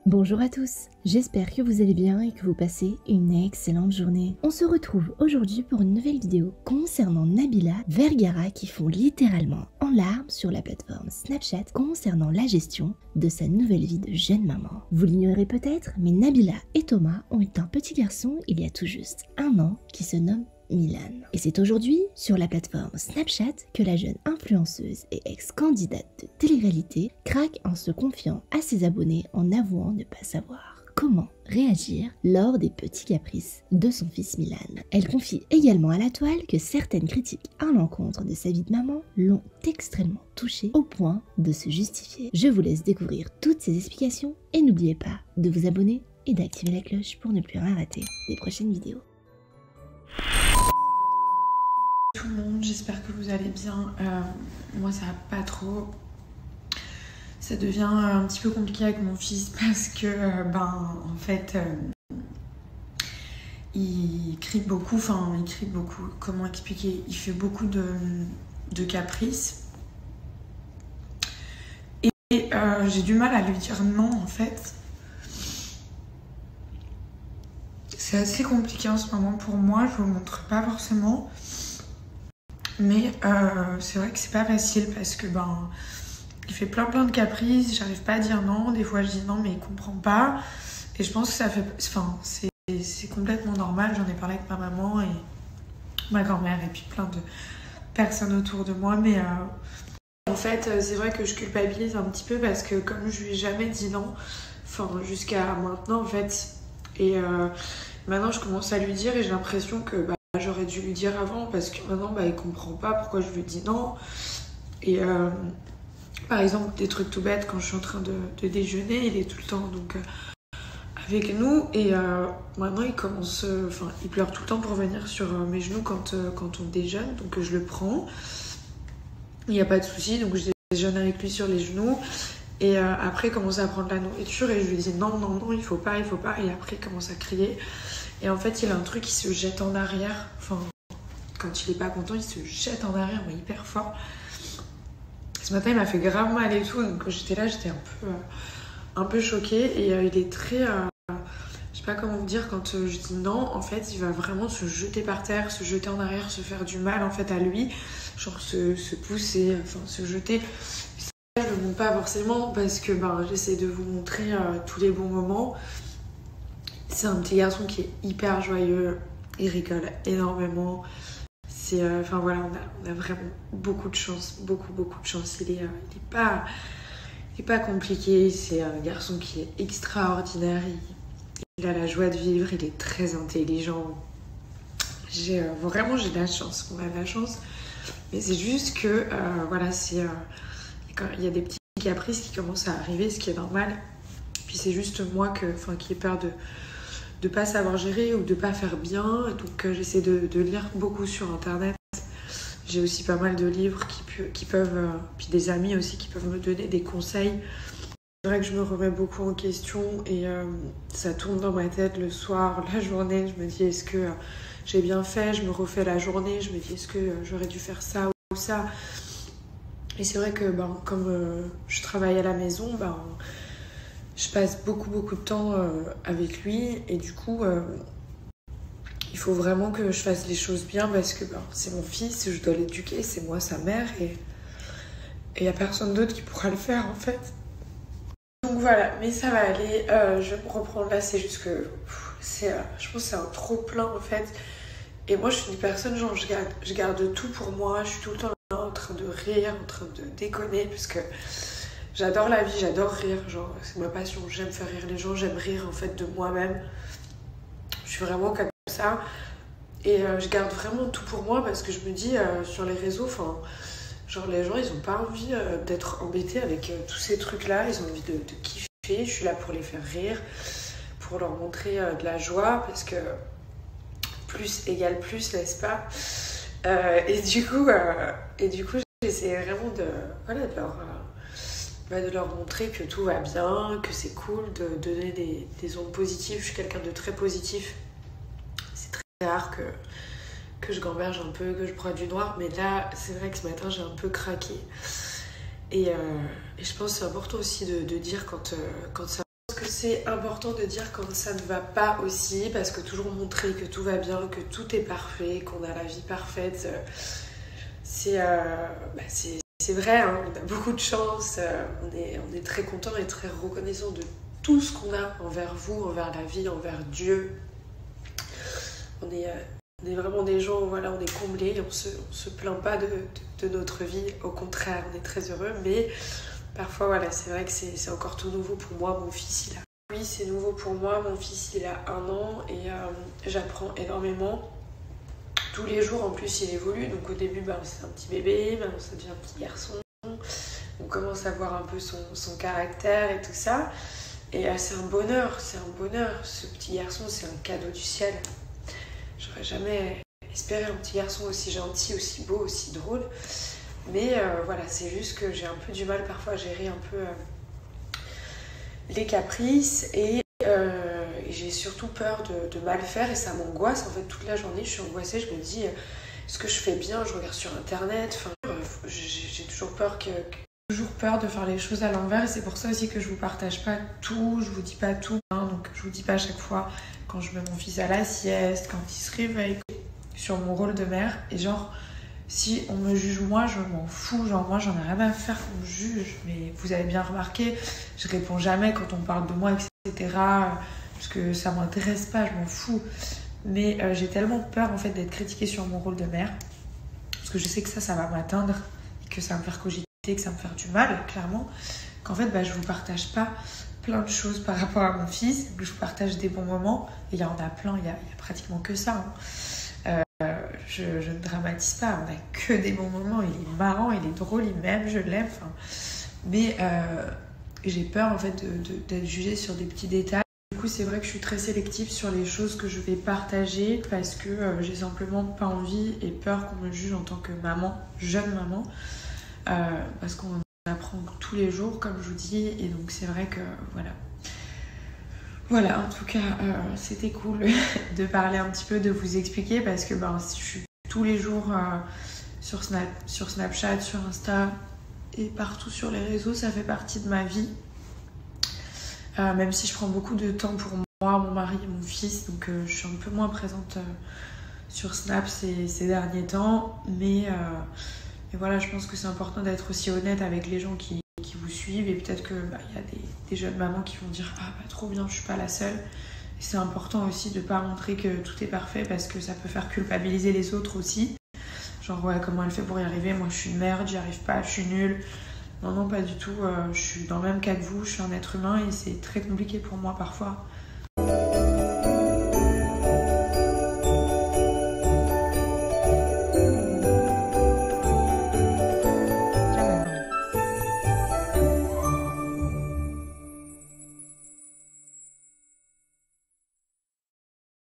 Bonjour à tous, j'espère que vous allez bien et que vous passez une excellente journée. On se retrouve aujourd'hui pour une nouvelle vidéo concernant Nabila Vergara qui fond littéralement en larmes sur la plateforme Snapchat concernant la gestion de sa nouvelle vie de jeune maman. Vous l'ignorez peut-être, mais Nabila et Thomas ont eu un petit garçon il y a tout juste 1 an qui se nomme Milan. Et c'est aujourd'hui sur la plateforme Snapchat que la jeune influenceuse et ex-candidate de télé-réalité craque en se confiant à ses abonnés en avouant ne pas savoir comment réagir lors des petits caprices de son fils Milan. Elle confie également à la toile que certaines critiques à l'encontre de sa vie de maman l'ont extrêmement touchée au point de se justifier. Je vous laisse découvrir toutes ces explications et n'oubliez pas de vous abonner et d'activer la cloche pour ne plus rien rater des prochaines vidéos. Tout le monde, j'espère que vous allez bien. Moi ça va pas trop. Ça devient un petit peu compliqué avec mon fils parce que en fait il crie beaucoup, comment expliquer, il fait beaucoup de caprices et j'ai du mal à lui dire non en fait. C'est assez compliqué en ce moment pour moi, je vous le montre pas forcément. Mais c'est vrai que c'est pas facile parce que il fait plein de caprices, j'arrive pas à dire non, des fois je dis non mais il comprend pas. Et je pense que ça fait. C'est complètement normal, j'en ai parlé avec ma maman et ma grand-mère et puis plein de personnes autour de moi. Mais en fait, c'est vrai que je culpabilise un petit peu parce que comme je lui ai jamais dit non, jusqu'à maintenant en fait. Et maintenant je commence à lui dire et j'ai l'impression que j'aurais dû lui dire avant parce que maintenant il comprend pas pourquoi je lui dis non. Et par exemple des trucs tout bêtes, quand je suis en train de déjeuner, il est tout le temps avec nous et maintenant il commence, il pleure tout le temps pour venir sur mes genoux quand on déjeune, donc je le prends, il n'y a pas de souci, donc je déjeune avec lui sur les genoux. Et après il commence à prendre la nourriture et je lui dis non, il faut pas, et après il commence à crier. Et en fait, il a un truc qui se jette en arrière. Quand il est pas content, il se jette en arrière, mais hyper fort. Ce matin, il m'a fait grave mal et tout. Donc j'étais là, j'étais un peu choquée. Et il est très... je sais pas comment vous dire, quand je dis non, en fait, il va vraiment se jeter par terre, se jeter en arrière, se faire du mal en fait à lui. Genre se pousser, se jeter. Ça, je le montre pas forcément parce que j'essaie de vous montrer tous les bons moments. C'est un petit garçon qui est hyper joyeux, il rigole énormément. C'est, on a vraiment beaucoup de chance, beaucoup de chance. Il est pas compliqué, c'est un garçon qui est extraordinaire. Il a la joie de vivre, il est très intelligent. J'ai de la chance, on a de la chance. Mais c'est juste que, il y a des petits caprices qui commencent à arriver, ce qui est normal. Puis c'est juste moi qui ai peur de pas savoir gérer ou de pas faire bien, donc j'essaie de lire beaucoup sur internet. J'ai aussi pas mal de livres qui peuvent, puis des amis aussi qui peuvent me donner des conseils. C'est vrai que je me remets beaucoup en question et ça tourne dans ma tête le soir, la journée. Je me dis est-ce que j'ai bien fait, je me refais la journée, je me dis est-ce que j'aurais dû faire ça ou ça. Et c'est vrai que comme je travaille à la maison, je passe beaucoup de temps avec lui et du coup il faut vraiment que je fasse les choses bien parce que c'est mon fils, je dois l'éduquer, c'est moi sa mère et il n'y a personne d'autre qui pourra le faire en fait. Donc voilà, mais ça va aller, je vais me reprendre là, c'est juste que je pense que c'est un trop plein en fait. Et moi je suis une personne, genre je garde tout pour moi, je suis tout le temps là en train de rire, en train de déconner parce que j'adore la vie, j'adore rire, genre c'est ma passion, j'aime faire rire les gens, j'aime rire en fait de moi-même. Je suis vraiment comme ça et je garde vraiment tout pour moi parce que je me dis sur les réseaux, les gens ils ont pas envie d'être embêtés avec tous ces trucs là, ils ont envie de kiffer, je suis là pour les faire rire, pour leur montrer de la joie parce que plus égale plus, n'est-ce pas? Et du coup j'essaie vraiment de leur montrer que tout va bien, que c'est cool, de donner des ondes positives. Je suis quelqu'un de très positif. C'est très rare que je gamberge un peu, que je broie du noir, mais là, c'est vrai que ce matin, j'ai un peu craqué. Et je pense que c'est important aussi de dire quand ça... Parce que c'est important de dire quand ça ne va pas aussi, parce que toujours montrer que tout va bien, que tout est parfait, qu'on a la vie parfaite, c'est vrai, hein, on a beaucoup de chance, on est très content et très reconnaissant de tout ce qu'on a envers vous, envers la vie, envers Dieu. On est vraiment des gens, voilà, on est comblés, on se plaint pas de notre vie, au contraire, on est très heureux, mais parfois, voilà, c'est vrai que c'est encore tout nouveau pour moi. Mon fils, oui, c'est nouveau pour moi. Mon fils, il a 1 an et j'apprends énormément. Tous les jours, en plus, il évolue. Donc au début, c'est un petit bébé, maintenant ça devient un petit garçon. On commence à voir un peu son caractère et tout ça. Et c'est un bonheur, c'est un bonheur. Ce petit garçon, c'est un cadeau du ciel. J'aurais jamais espéré un petit garçon aussi gentil, aussi beau, aussi drôle. Mais voilà, c'est juste que j'ai un peu du mal parfois à gérer un peu les caprices et j'ai surtout peur de mal faire et ça m'angoisse. En fait, toute la journée, je suis angoissée, je me dis, est-ce que je fais bien? Je regarde sur internet, enfin, j'ai toujours peur de faire les choses à l'envers et c'est pour ça aussi que je vous partage pas tout, je vous dis pas tout, hein, donc je vous dis pas à chaque fois quand je mets mon fils à la sieste, quand il se réveille, sur mon rôle de mère et genre si on me juge moi, je m'en fous, genre moi j'en ai rien à faire qu'on me juge, mais vous avez bien remarqué, je réponds jamais quand on parle de moi, etc. Parce que ça m'intéresse pas, je m'en fous. Mais j'ai tellement peur en fait d'être critiquée sur mon rôle de mère, parce que je sais que ça va m'atteindre, et que ça va me faire cogiter, que ça va me faire du mal, clairement, qu'en fait je vous partage pas plein de choses par rapport à mon fils, que je vous partage des bons moments, et il y en a plein, il y a pratiquement que ça, hein. Je ne dramatise pas, on n'a que des bons moments, il est marrant, il est drôle, il m'aime, je l'aime, enfin. Mais j'ai peur en fait d'être jugée sur des petits détails. Du coup c'est vrai que je suis très sélective sur les choses que je vais partager parce que j'ai simplement pas envie et peur qu'on me juge en tant que maman, jeune maman, parce qu'on apprend tous les jours comme je vous dis et donc c'est vrai que voilà, en tout cas, c'était cool de parler un petit peu, de vous expliquer parce que je suis tous les jours sur Snapchat, sur Insta et partout sur les réseaux, ça fait partie de ma vie. Même si je prends beaucoup de temps pour moi, mon mari et mon fils, donc je suis un peu moins présente sur Snap ces derniers temps. Mais voilà, je pense que c'est important d'être aussi honnête avec les gens qui vous suivent et peut-être que y a des jeunes mamans qui vont dire trop bien, je suis pas la seule. Et c'est important aussi de pas montrer que tout est parfait parce que ça peut faire culpabiliser les autres aussi. Genre comment elle fait pour y arriver, moi je suis une merde, j'y arrive pas, je suis nulle. Non, pas du tout, je suis dans le même cas que vous, je suis un être humain et c'est très compliqué pour moi parfois